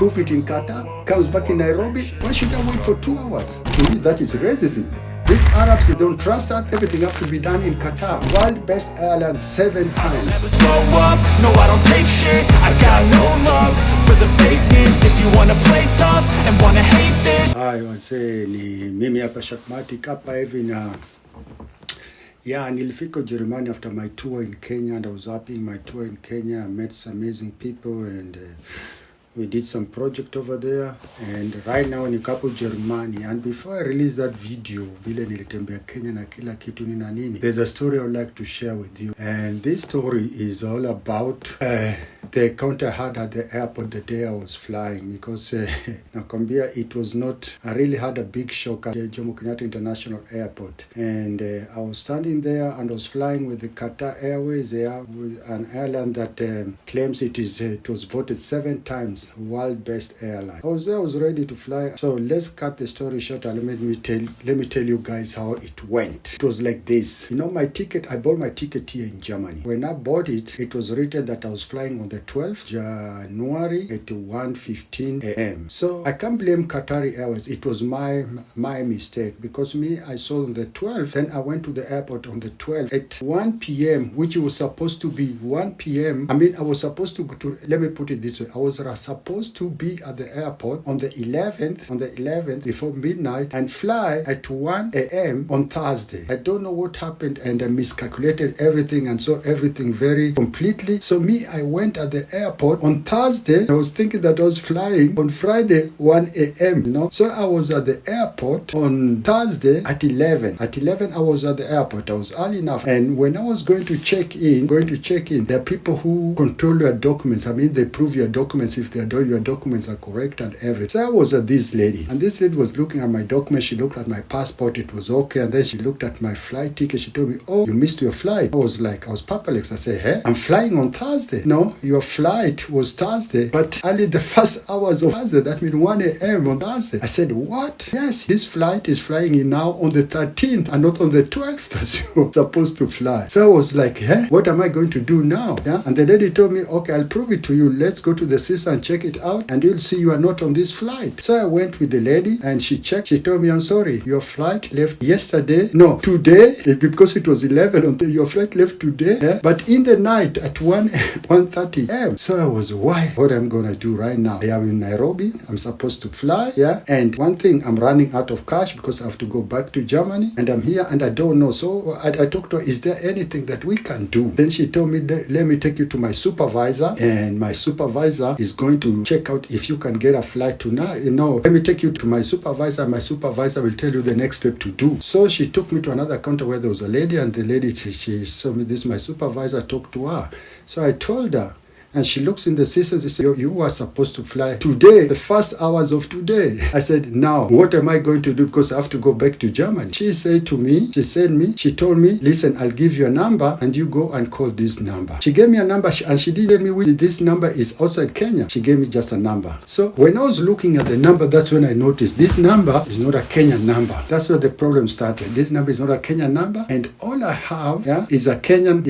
approve it in Qatar, comes back in Nairobi. Why should I wait for 2 hours? To me, that is racism. These Arabs, they don't trust us. Everything has to be done in Qatar. World best airline 7 times. Never slow up, no I don't take shit. I got no love for the fakeness. If you wanna play tough and wanna hate this. Hi, wazee, ni mimi hapa Shakmatic hapa hivi na nilifika Germany after my tour in Kenya, and I was happy in my tour in Kenya. I met some amazing people, and we did some project over there, and right now niko hapo Germany. And before I release that video vile nilitembea Kenya na kila kitu ni na nini, there's a story I would like to share with you, and this story is all about the encounter I had at the airport the day I was flying, because nakwambia it was not, I really had a big shock at the Jomo Kenyatta International Airport, and I was standing there and I was flying with the Qatar Airways there, with an airline that claims it was voted 7 times world best airline. I was there, I was ready to fly. So let's cut the story short and let me tell you guys how it went. It was like this. You know, my ticket, I bought my ticket here in Germany. When I bought it, it was written that I was flying on the 12th January at 1:15 a.m. So I can't blame Qatar Airways. It was my mistake, because I saw on the 12th, then I went to the airport on the 12th at 1 p.m., which was supposed to be 1 p.m. I mean, I was supposed to let me put it this way. I was supposed to be at the airport on the 11th before midnight and fly at 1 a.m. on Thursday. I don't know what happened, and I miscalculated everything and saw everything very completely. So I went at the airport on Thursday. I was thinking that I was flying on Friday 1 a.m. You know, so I was at the airport on Thursday at 11. At 11 I was at the airport. I was early enough, and when I was going to check in, there are people who control your documents. I mean, they prove your documents if your documents are correct and everything. So I was at this lady, and this lady was looking at my documents. She looked at my passport, it was okay, and then she looked at my flight ticket. She told me, "Oh, you missed your flight." I was perplexed. I said, "Hey, I'm flying on Thursday." "No, your flight was Thursday, but only the first hours of Thursday, that means 1 a.m. on Thursday." I said, "What?" "Yes, this flight is flying in now on the 13th and not on the 12th as you're supposed to fly." So I was like, "Hey, what am I going to do now?" Yeah? And the lady told me, "Okay, I'll prove it to you. Let's go to the system and check it out, and you'll see you are not on this flight." So I went with the lady, and she checked. She told me, "I'm sorry, your flight left yesterday. No, today, because it was 11 your flight left today, yeah? But in the night at 1:30 a.m. So I was, what I'm gonna do right now? I am in Nairobi. I'm supposed to fly, yeah. And one thing, I'm running out of cash because I have to go back to Germany, and I'm here and I don't know." So I talked to her, "Is there anything that we can do?" Then she told me, "Let me take you to my supervisor, and my supervisor is going to check out if you can get a flight tonight. Let me take you to my supervisor. My supervisor will tell you the next step to do." So she took me to another counter where there was a lady, and the lady, she saw me, this my supervisor, talked to her. So I told her, and she looks in the system. She said, "You were supposed to fly today, the first hours of today." I said, "Now, what am I going to do? Because I have to go back to Germany." She she told me, "Listen, I'll give you a number and you go and call this number." She gave me a number, and she didn't tell me which this number is outside Kenya. She gave me just a number. So when I was looking at the number, that's when I noticed this number is not a Kenyan number. That's where the problem started. This number is not a Kenyan number, and all I have is a Kenyan,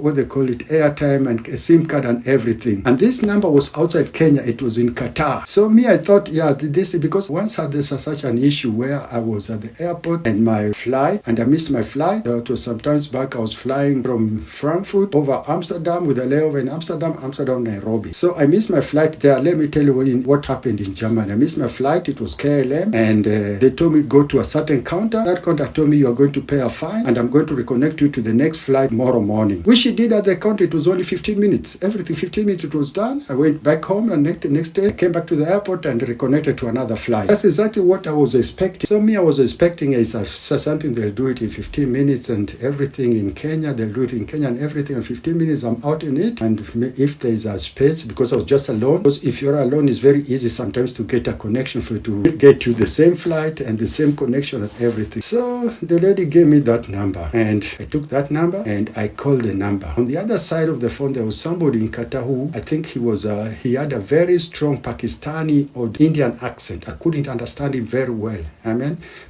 what they call it, airtime and a SIM card and everything. And this number was outside Kenya. It was in Qatar. So I thought, this, because once had this such an issue where I was at the airport and my flight, and I missed my flight. It was sometimes back. I was flying from Frankfurt over Amsterdam with a layover in Amsterdam, Nairobi. So I missed my flight there. Let me tell you what happened in Germany. I missed my flight. It was KLM, and they told me go to a certain counter. That counter told me you are going to pay a fine, and I'm going to reconnect you to the next flight tomorrow morning. Which she did at the counter. It was only 15 minutes. Everything 15 minutes, it was done. I went back home, and the next day I came back to the airport and reconnected to another flight. That's exactly what I was expecting. So I was expecting is something they'll do it in 15 minutes, and everything in Kenya, they'll do it in Kenya, and everything in 15 minutes I'm out in it. And if there's a space, because I was just alone, because if you're alone, it's very easy sometimes to get a connection to get you the same flight and the same connection and everything. So the lady gave me that number, and I took that number and I called the number. On the other side of the phone, there there was somebody in Qatar who, I think he had a very strong Pakistani or Indian accent. I couldn't understand him very well.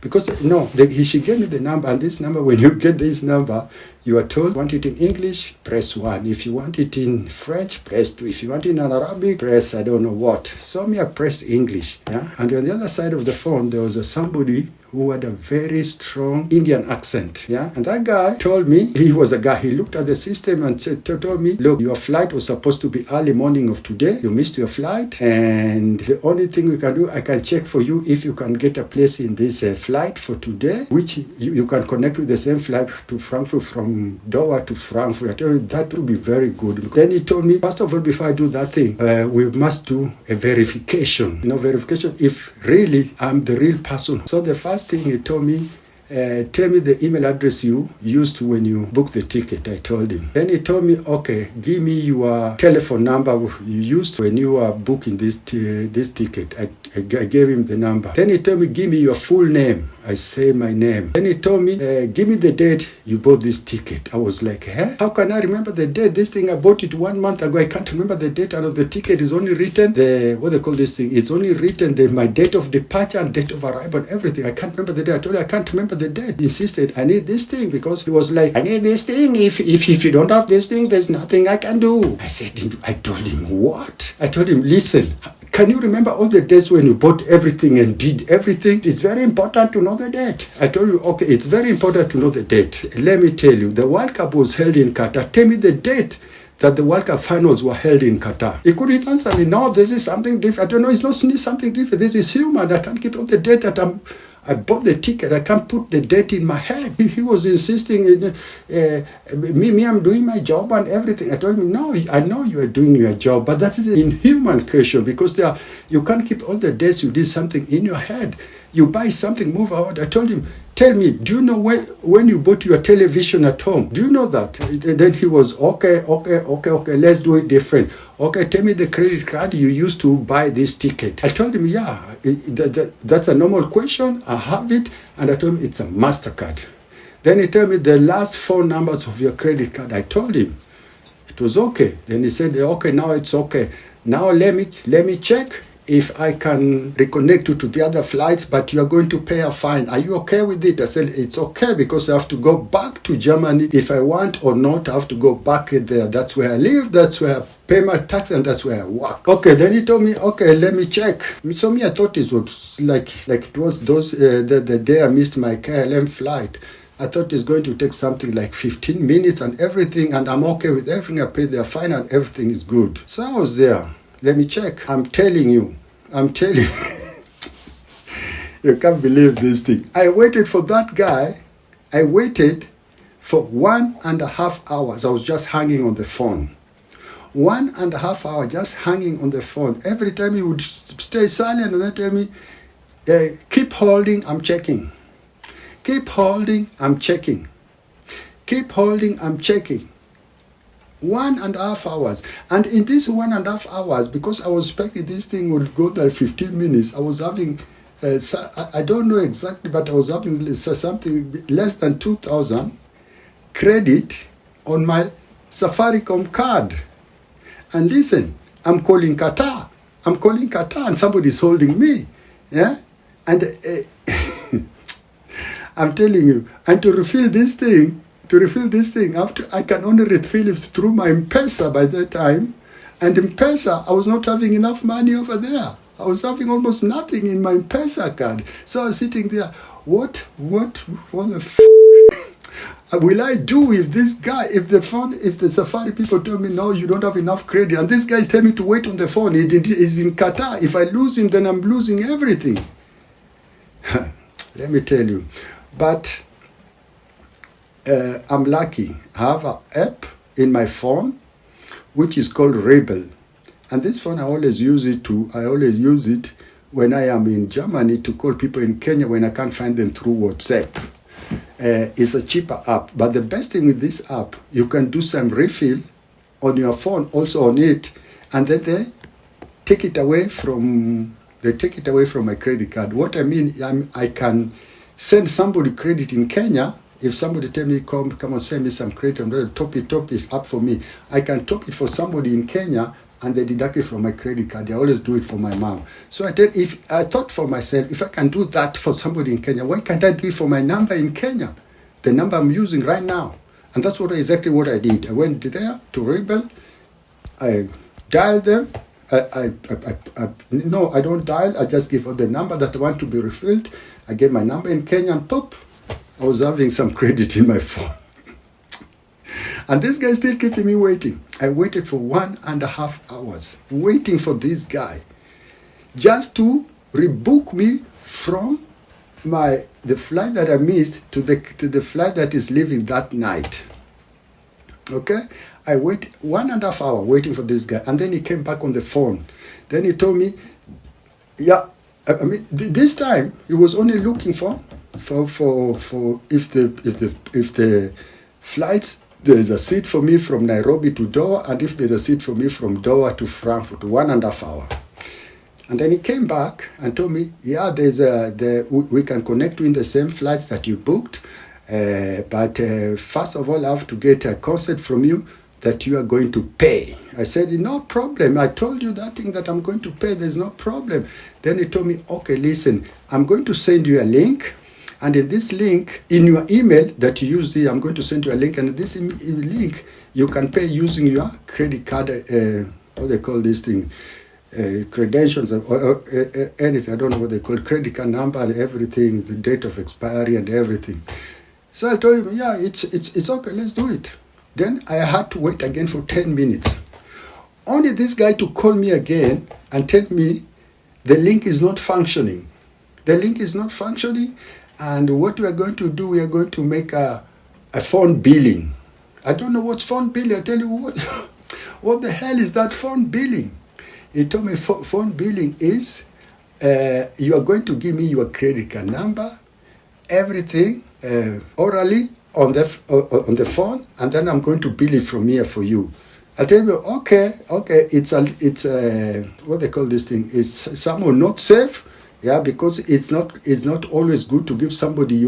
Because she gave me the number, and this number, when you get this number, you are told, want it in English, press 1. If you want it in French, press 2. If you want it in Arabic, press I don't know what. So I pressed English. Yeah? And on the other side of the phone, there was somebody who had a very strong Indian accent. Yeah? And that guy told me, he looked at the system and told me, look, your flight was supposed to be early morning of today. You missed your flight. And the only thing we can do, I can check for you if you can get a place in this flight for today, which you can connect with the same flight to Frankfurt, from Doha to Frankfurt. I told him that would be very good. Then he told me, first of all, before I do that thing, we must do a verification. Verification if really I'm the real person. So the first thing he told me, tell me the email address you used when you booked the ticket. I told him. Then he told me, okay, give me your telephone number you used when you were booking this ticket. I gave him the number. Then he told me, give me your full name. I say my name. Then he told me, give me the date you bought this ticket. I was like, how can I remember the date? This thing, I bought it 1 month ago. I can't remember the date. And the ticket is only written, it's only written my date of departure and date of arrival and everything. I can't remember the date. I told him I can't remember the date. He insisted, I need this thing, because he was like, I need this thing. If you don't have this thing, there's nothing I can do. I told him, what? I told him, listen, can you remember all the days when you bought everything and did everything? It's very important to know the date. I told you, okay, it's very important to know the date. Let me tell you, the World Cup was held in Qatar. Tell me the date that the World Cup finals were held in Qatar. He couldn't answer me. No, this is something different. I don't know, it's not something different. This is human. I can't keep all the date that I bought the ticket. I can't put the date in my head. He was insisting, me, I'm doing my job and everything. I told him, no, I know you are doing your job, but that is an inhuman question, because you can't keep all the days you did something in your head. You buy something, move out. I told him, tell me, do you know when you bought your television at home? Do you know that? Then he was, okay, let's do it different. Okay, tell me the credit card you used to buy this ticket. I told him, yeah, that's a normal question. I have it. And I told him it's a MasterCard. Then he told me the last 4 numbers of your credit card. I told him it was okay. Then he said, okay, now it's okay. Now let me check if I can reconnect you to the other flights, but you are going to pay a fine. Are you okay with it? I said, it's okay, because I have to go back to Germany. If I want or not, I have to go back there. That's where I live, that's where I pay my tax, and that's where I work. Okay, then he told me, okay, let me check. So I thought it was like it was the day I missed my KLM flight. I thought it's going to take something like 15 minutes and everything, and I'm okay with everything. I paid their fine and everything is good. So I was there. Let me check. I'm telling you. You can't believe this thing. I waited for that guy. I waited for 1.5 hours. I was just hanging on the phone. 1.5 hours just hanging on the phone. Every time he would stay silent and then tell me, keep holding, I'm checking. Keep holding, I'm checking. Keep holding, I'm checking. 1.5 hours. And in this 1.5 hours, because I was expecting this thing would go there 15 minutes, I was having, I don't know exactly, but I was having something less than 2,000 credit on my Safaricom card. And listen, I'm calling Qatar, and somebody's holding me. Yeah? And I'm telling you, and to refill this thing, I can only refill it through my M-Pesa by that time. And M-Pesa, I was not having enough money over there. I was having almost nothing in my M-Pesa card. So I was sitting there, what the f*** will I do if this guy, if the Safari people tell me, no, you don't have enough credit, and this guy is telling me to wait on the phone, he's in Qatar. If I lose him, then I'm losing everything. Let me tell you. But I'm lucky. I have an app in my phone which is called Rebel, and this phone I always use it when I am in Germany to call people in Kenya when I can't find them through WhatsApp. It's a cheaper app, but the best thing with this app, you can do some refill on your phone also on it, and then they take it away from my credit card. What I mean, I can send somebody credit in Kenya. If somebody tell me, come on, send me some credit, I'm going to top it up for me. I can top it for somebody in Kenya, and they deduct it from my credit card. They always do it for my mom. So if I thought for myself, if I can do that for somebody in Kenya, why can't I do it for my number in Kenya? The number I'm using right now. And that's exactly what I did. I went there to Rebel. I dialed them. No, I don't dial. I just give her the number that I want to be refilled. I get my number in Kenya, and pop, I was having some credit in my phone. And this guy still keeping me waiting. I waited for 1.5 hours waiting for this guy just to rebook me from the flight that I missed to the flight that is leaving that night. Okay? I waited 1.5 hours waiting for this guy, and then he came back on the phone. Then he told me, yeah, I mean, this time he was only looking for if the flights, there's a seat for me from Nairobi to Doha, and if there's a seat for me from Doha to Frankfurt, 1.5 hours. And then he came back and told me, yeah, we can connect you in the same flights that you booked, but first of all, I have to get a consent from you that you are going to pay. I said, no problem. I told you that thing that I'm going to pay. There's no problem. Then he told me, okay, listen, I'm going to send you a link. And in this link, in your email that you used here, I'm going to send you a link. And in this link, you can pay using your credit card, what they call this thing, credentials or anything. I don't know what they call credit card number and everything, the date of expiry and everything. So I told him, yeah, it's okay, let's do it. Then I had to wait again for 10 minutes. Only this guy to call me again and tell me the link is not functioning. The link is not functioning, and what we are going to do, we are going to make a phone billing. I don't know what's phone billing. I tell you what the hell is that phone billing? He told me phone billing is you are going to give me your credit card number, everything orally on the phone, and then I'm going to bill it from here for you. I tell you, okay, it's what they call this thing. It's somehow not safe, yeah, because it's not always good to give somebody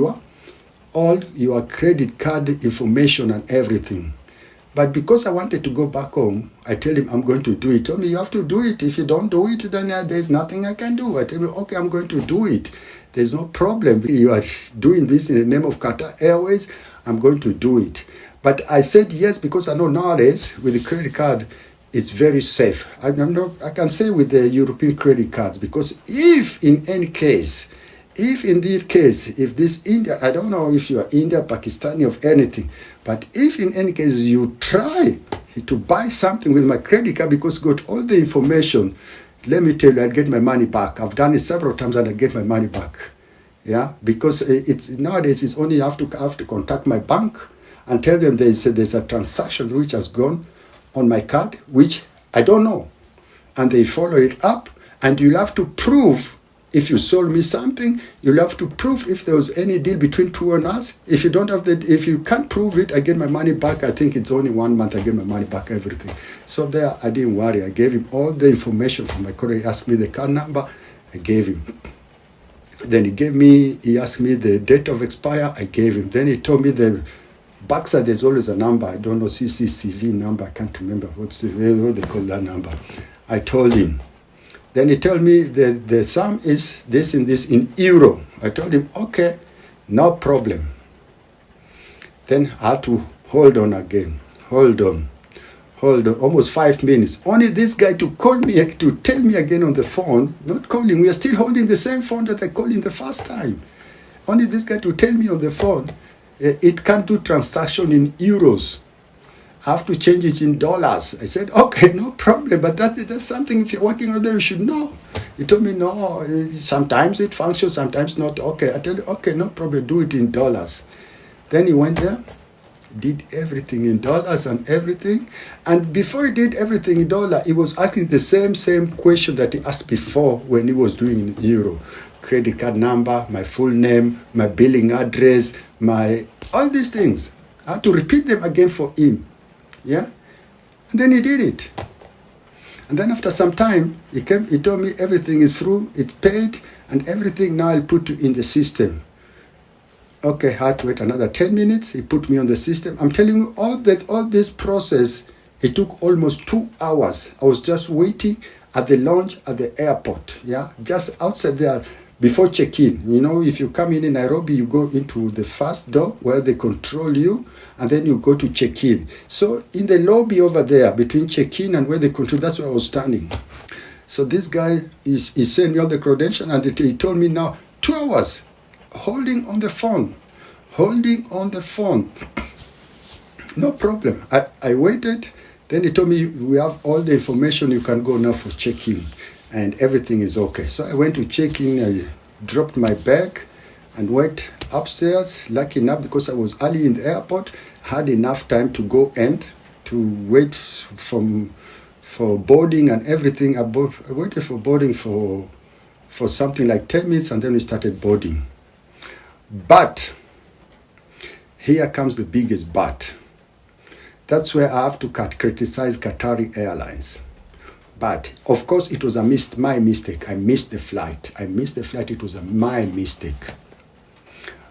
all your credit card information and everything. But because I wanted to go back home, I tell him I'm going to do it. He told me, you have to do it. If you don't do it, then there's nothing I can do. I tell him, okay, I'm going to do it. There's no problem. You are doing this in the name of Qatar Airways. I'm going to do it. But I said yes because I know nowadays with the credit card, it's very safe. I can say with the European credit cards, because if in this India, I don't know if you are India, Pakistani, or anything, but if in any case you try to buy something with my credit card because you got all the information, let me tell you, I'll get my money back. I've done it several times and I get my money back. Yeah, because nowadays it's only have to contact my bank and tell them there's a transaction which has gone on my card, which I don't know, and they follow it up, and you'll have to prove if you sold me something. You'll have to prove if there was any deal between two of us. If you can't prove it, I get my money back. I think it's only 1 month. I get my money back, everything. So there, I didn't worry. I gave him all the information from my credit. He asked me the card number. I gave him. Then he asked me the date of expire. I gave him. Then he told me the backside there's always a number. I don't know, CCCV number. I can't remember what they call that number. I told him. Then he told me the sum is this and this in euro. I told him, okay, no problem. Then I had to hold on again. Hold on. Almost 5 minutes. Only this guy to call me, to tell me again on the phone, not calling. We are still holding the same phone that I called in the first time. Only this guy to tell me on the phone, it can't do transaction in euros. I have to change it in dollars. I said, okay, no problem, but that's something if you're working on there, you should know. He told me, no, sometimes it functions, sometimes not. Okay, I tell you, okay, no problem, do it in dollars. Then he went there, did everything in dollars and everything. And before he did everything in dollar, he was asking the same question that he asked before when he was doing in euro. Credit card number, my full name, my billing address, all these things. I had to repeat them again for him. Yeah? And then he did it. And then after some time, he told me everything is through, it's paid, and everything now I'll put you in the system. Okay, I had to wait another 10 minutes. He put me on the system. I'm telling you, all this process, it took almost 2 hours. I was just waiting at the lounge at the airport, yeah, just outside there before check-in. You know, if you come in Nairobi, you go into the first door where they control you, and then you go to check-in. So in the lobby over there, between check-in and where they control, that's where I was standing. So this guy is sent me all the credentials, and he told me now 2 hours holding on the phone. No problem. I waited. Then he told me, we have all the information, you can go now for check-in, and everything is okay. So I went to check-in, I dropped my bag and went upstairs. Lucky enough, because I was early in the airport, had enough time to go and to wait for boarding and everything. I waited for boarding for something like 10 minutes, and then we started boarding. But here comes the biggest but. That's where I have to criticize Qatari Airlines. But, of course, it was my mistake. I missed the flight. It was my mistake.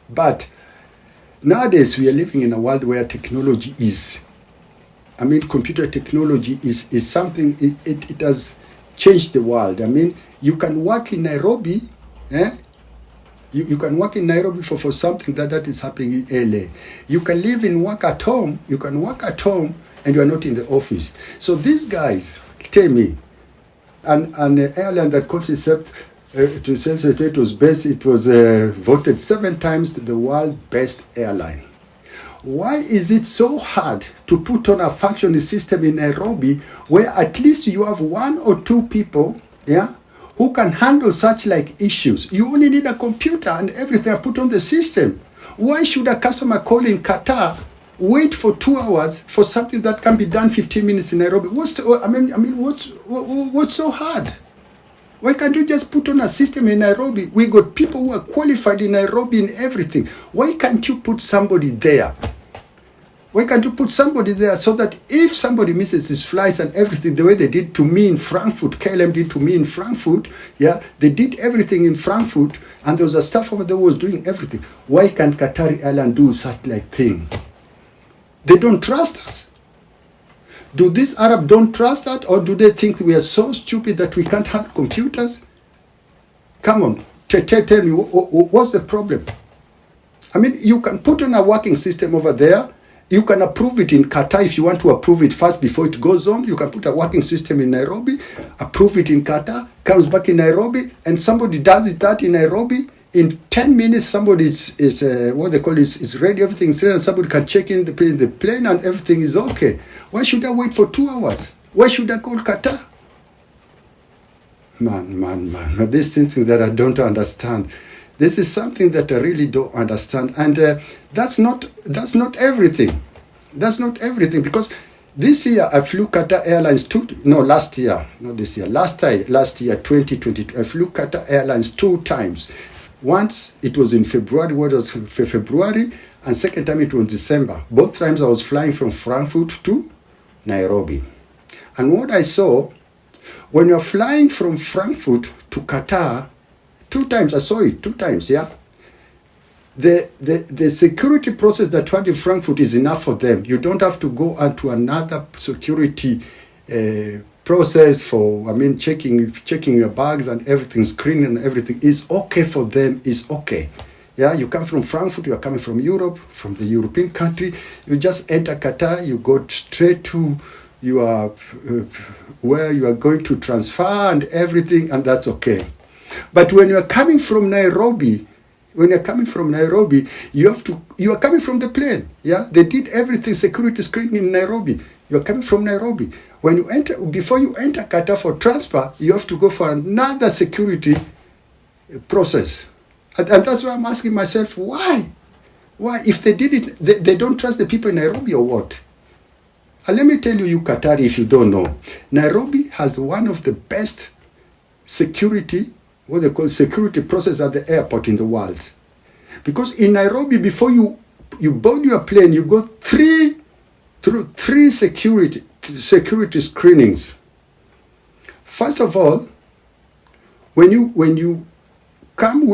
But nowadays, we are living in a world where technology is, computer technology is something, it has changed the world. You can work in Nairobi, You can work in Nairobi for something that is happening in LA. You can live and work at home. You can work at home and you are not in the office. So these guys tell me, an airline that calls itself to say it was best, it was voted 7 times the world's best airline. Why is it so hard to put on a functioning system in Nairobi where at least you have 1 or 2 people, who can handle such like issues? You only need a computer and everything are put on the system. Why should a customer call in Qatar wait for 2 hours for something that can be done 15 minutes in Nairobi? What's so hard? Why can't you just put on a system in Nairobi? We got people who are qualified in Nairobi in everything. Why can't you put somebody there? Why can't you put somebody there so that if somebody misses his flights and everything, the way they did to me in Frankfurt, KLM did to me in Frankfurt, they did everything in Frankfurt, and there was a staff over there who was doing everything. Why can't Qatari Airline do such like thing? They don't trust us. Do these Arabs don't trust us, or do they think we are so stupid that we can't handle computers? Come on, tell me, what's the problem? You can put on a working system over there. You can approve it in Qatar if you want to approve it first before it goes on. You can put a working system in Nairobi, approve it in Qatar, comes back in Nairobi, and somebody does that in Nairobi. In 10 minutes, somebody is ready, everything's ready, and somebody can check in the plane and everything is okay. Why should I wait for 2 hours? Why should I call Qatar? Man, this is something that I don't understand. This is something that I really don't understand, and that's not everything. That's not everything, because this year I flew Qatar Airlines last year 2022. I flew Qatar Airlines 2 times. Once it was in February, and second time it was in December. Both times I was flying from Frankfurt to Nairobi, and what I saw when you're flying from Frankfurt to Qatar. 2 times, I saw it 2 times, The security process that you had in Frankfurt is enough for them. You don't have to go onto another security process for, checking your bags and everything, screening and everything. Is okay for them, is okay. You come from Frankfurt, you are coming from Europe, from the European country. You just enter Qatar, you go straight to your where you are going to transfer and everything, and that's okay. But when you are coming from Nairobi, you are coming from the plane. They did everything, security screening in Nairobi. You are coming from Nairobi. Before you enter Qatar for transfer, you have to go for another security process. And that's why I'm asking myself, why? Why? If they did it, they don't trust the people in Nairobi or what? And let me tell you, Qatari, if you don't know, Nairobi has one of the best security process at the airport in the world. Because in Nairobi, before you board your plane, you go through 3 security screenings. First of all, when you come,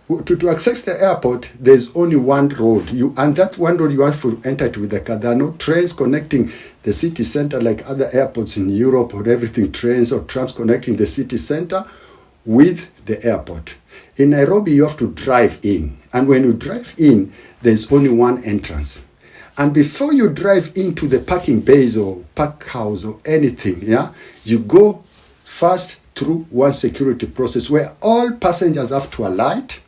to access the airport, there's only one road. And that one road you have to enter it with the car. There are no trains connecting the city center like other airports in Europe or everything, trains or trams connecting the city center with the airport. In Nairobi, you have to drive in. And when you drive in, there's only one entrance. And before you drive into the parking bays or park house or anything, you go first through one security process where all passengers have to alight.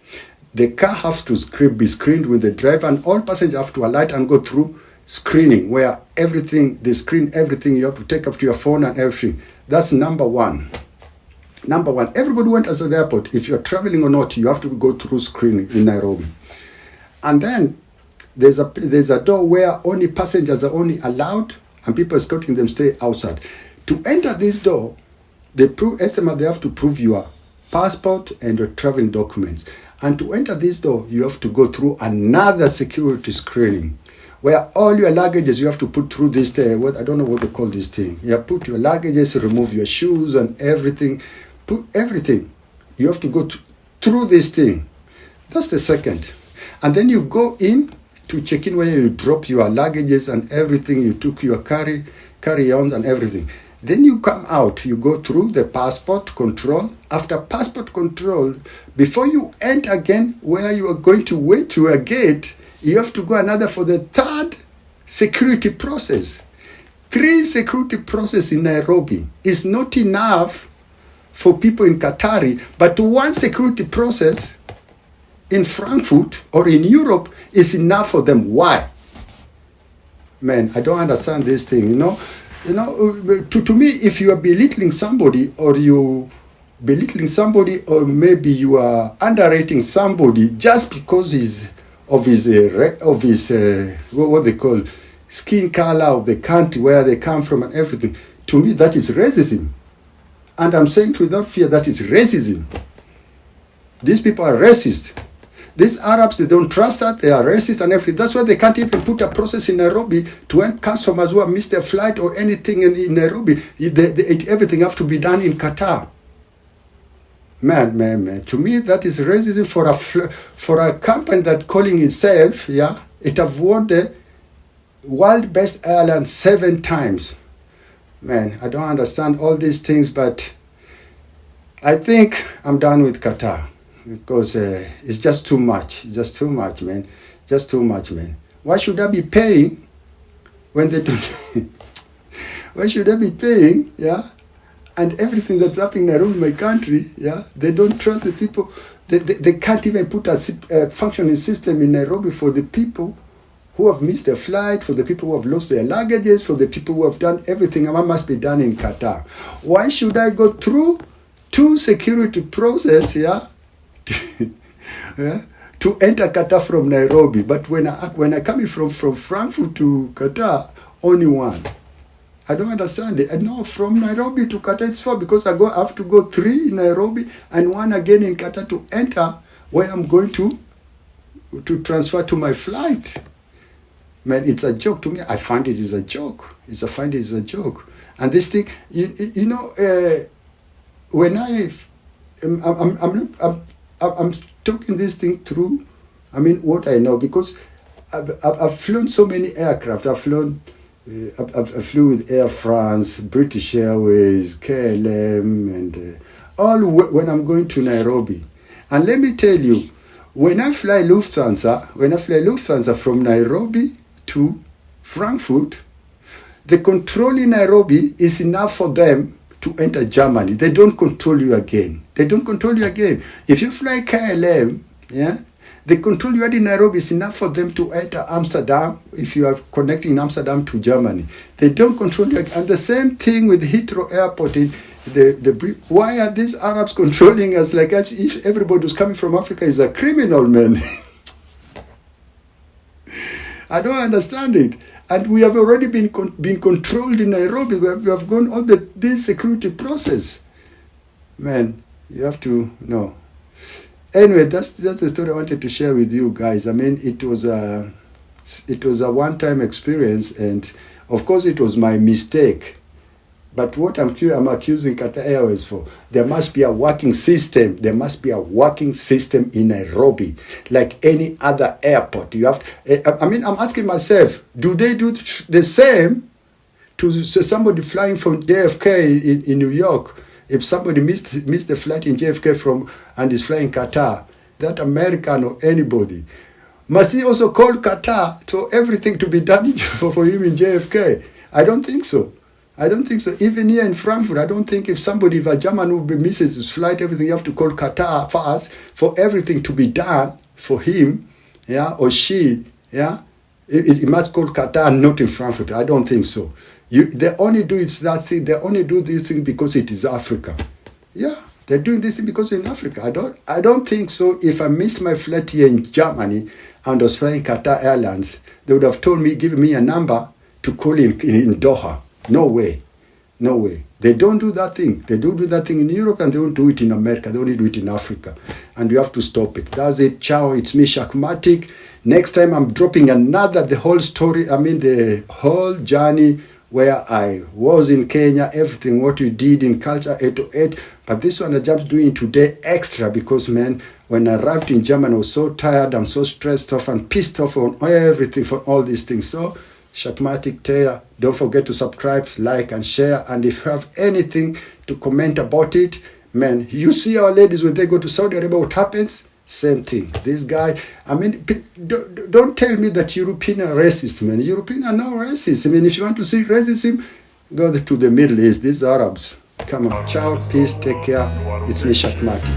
The car has to be screened with the driver, and all passengers have to alight and go through screening where they screen everything. You have to take up to your phone and everything. That's number one. Number one, everybody who enters the airport, if you're traveling or not, you have to go through screening in Nairobi. And then there's a door where only passengers are only allowed and people escorting them stay outside. To enter this door, they have to prove your passport and your traveling documents. And to enter this door, you have to go through another security screening where all your luggages you have to put through this I don't know what they call this thing. You have to put your luggages, remove your shoes and everything. Put everything. You have to go through this thing. That's the second. And then you go in to check in where you drop your luggages and everything. You took your carry-ons and everything. Then you come out, you go through the passport control. After passport control, before you enter again where you are going to wait to a gate, you have to go another for the third security process. 3 security process in Nairobi is not enough for people in Qatar, but 1 security process in Frankfurt or in Europe is enough for them. Why? Man, I don't understand this thing, to me, if you are belittling somebody or maybe you are underrating somebody just because of his what they call skin color of the country where they come from and everything, to me that is racism. And I'm saying without fear that is racism. These people are racist. These Arabs, they don't trust that. They are racist and everything. That's why they can't even put a process in Nairobi to help customers who have missed their flight or anything in Nairobi. Everything have to be done in Qatar. Man. To me, that is racism for a company that calling itself, it have won the world best airline 7 times. Man, I don't understand all these things, but I think I'm done with Qatar. Because it's just too much. It's just too much, man. Just too much, man. Why should I be paying when they don't? Why should I be paying? And everything that's happening around my country, they don't trust the people. They can't even put a functioning system in Nairobi for the people who have missed their flight, for the people who have lost their luggages, for the people who have done everything. And what must be done in Qatar? Why should I go through 2 security process, to enter Qatar from Nairobi, but when I come from Frankfurt to Qatar, only 1. I don't understand it. And no, from Nairobi to Qatar it's 4 because I have to go 3 in Nairobi and 1 again in Qatar to enter where I'm going to transfer to my flight. Man, it's a joke to me. I find it is a joke. It's a joke. And this thing, when I'm talking this thing through, what I know, because I've flown so many aircraft. I flew with Air France, British Airways, KLM, and all when I'm going to Nairobi. And let me tell you, when I fly Lufthansa from Nairobi to Frankfurt, the control in Nairobi is enough for them to enter Germany. They don't control you again. If you fly KLM, the control you had in Nairobi is enough for them to enter Amsterdam if you are connecting Amsterdam to Germany. They don't control you. And the same thing with Heathrow Airport. Why are these Arabs controlling us like as if everybody who's coming from Africa is a criminal, man? I don't understand it. And we have already been controlled in Nairobi. We have gone all this security process. Man, you have to know. Anyway, that's the story I wanted to share with you guys. It was a one-time experience, and of course it was my mistake But what I'm accusing Qatar Airways for, there must be a working system. There must be a working system in Nairobi, like any other airport. You have. I'm asking myself, do they do the same to somebody flying from JFK in New York? If somebody missed the flight in JFK and is flying Qatar, that American or anybody, must he also call Qatar to everything to be done for him in JFK? I don't think so. I don't think so. Even here in Frankfurt, I don't think if a German who misses his flight, everything, you have to call Qatar first for everything to be done for him, yeah, or she, yeah. It must call Qatar, not in Frankfurt. I don't think so. They only do that thing. They only do this thing because it is Africa. Yeah, they're doing this thing because it's in Africa. I don't think so. If I missed my flight here in Germany and was flying Qatar Airlines, they would have told me, given me a number to call in Doha. No way. No way. They don't do that thing. They don't do that thing in Europe and they don't do it in America. They only do it in Africa. And you have to stop it. That's it. Ciao. It's me, Shakmatic. Next time I'm dropping the whole story. The whole journey where I was in Kenya, everything, what we did in Culture 808. But this one I'm just doing today extra because, man, when I arrived in Germany, I was so tired. I'm so stressed off and pissed off on everything for all these things. So, Shakmatic Taya, don't forget to subscribe, like, and share. And if you have anything to comment about it, man, you see our ladies when they go to Saudi Arabia, what happens? Same thing. This guy, don't tell me that European are racist, man. European are not racist. If you want to see racism, go to the Middle East. These Arabs. Come on. Ciao, peace, take care. It's me, Shakmatic.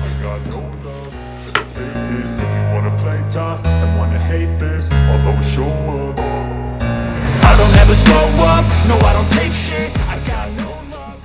If you wanna play tough and wanna hate this, I'll always show up. I don't ever slow up, no I don't take shit.